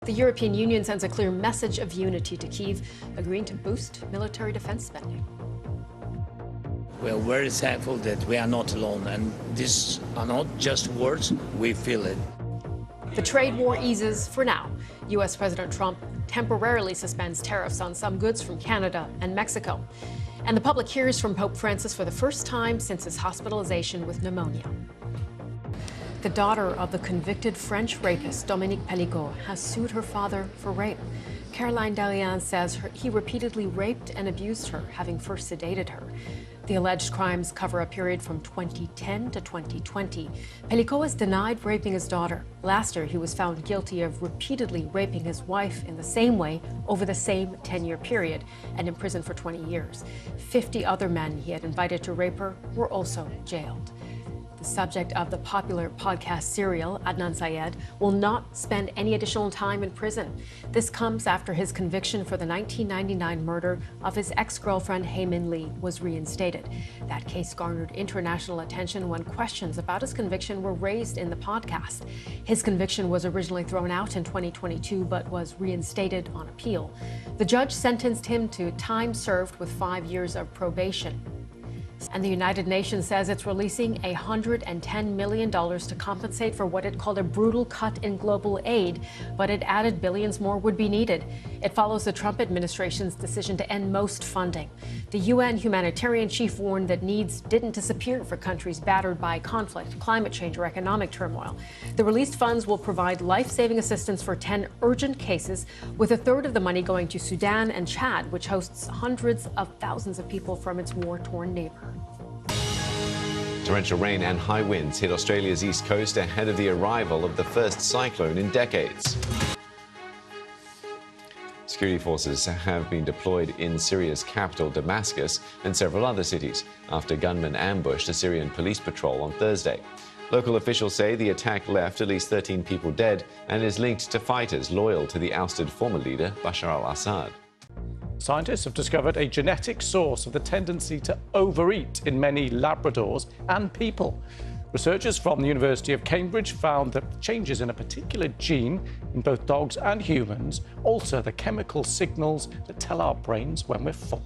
The European Union sends a clear message of unity to Kyiv, agreeing to boost military defense spending. We are very thankful that we are not alone, and these are not just words, we feel it. The trade war eases for now. U.S. President Trump temporarily suspends tariffs on some goods from Canada and Mexico. And the public hears from Pope Francis for the first time since his hospitalization with pneumonia. The daughter of the convicted French rapist Dominique Pellicot has sued her father for rape. Caroline Darian says he repeatedly raped and abused her, having first sedated her. The alleged crimes cover a period from 2010 to 2020. Pellicot has denied raping his daughter. Last year, he was found guilty of repeatedly raping his wife in the same way over the same 10-year period and imprisoned for 20 years. 50 other men he had invited to rape her were also jailed. The subject of the popular podcast serial, Adnan Syed, will not spend any additional time in prison. This comes after his conviction for the 1999 murder of his ex-girlfriend Hae Min Lee was reinstated. That case garnered international attention when questions about his conviction were raised in the podcast. His conviction was originally thrown out in 2022, but was reinstated on appeal. The judge sentenced him to time served with 5 years of probation. And the United Nations says it's releasing $110 million to compensate for what it called a brutal cut in global aid, but it added billions more would be needed. It follows the Trump administration's decision to end most funding. The UN humanitarian chief warned that needs didn't disappear for countries battered by conflict, climate change, or economic turmoil. The released funds will provide life-saving assistance for 10 urgent cases, with a third of the money going to Sudan and Chad, which hosts hundreds of thousands of people from its war-torn neighbor. Torrential rain and high winds hit Australia's east coast ahead of the arrival of the first cyclone in decades. Security forces have been deployed in Syria's capital, Damascus, and several other cities after gunmen ambushed a Syrian police patrol on Thursday. Local officials say the attack left at least 13 people dead and is linked to fighters loyal to the ousted former leader, Bashar al-Assad. Scientists have discovered a genetic source of the tendency to overeat in many Labradors and people. Researchers from the University of Cambridge found that changes in a particular gene in both dogs and humans alter the chemical signals that tell our brains when we're full.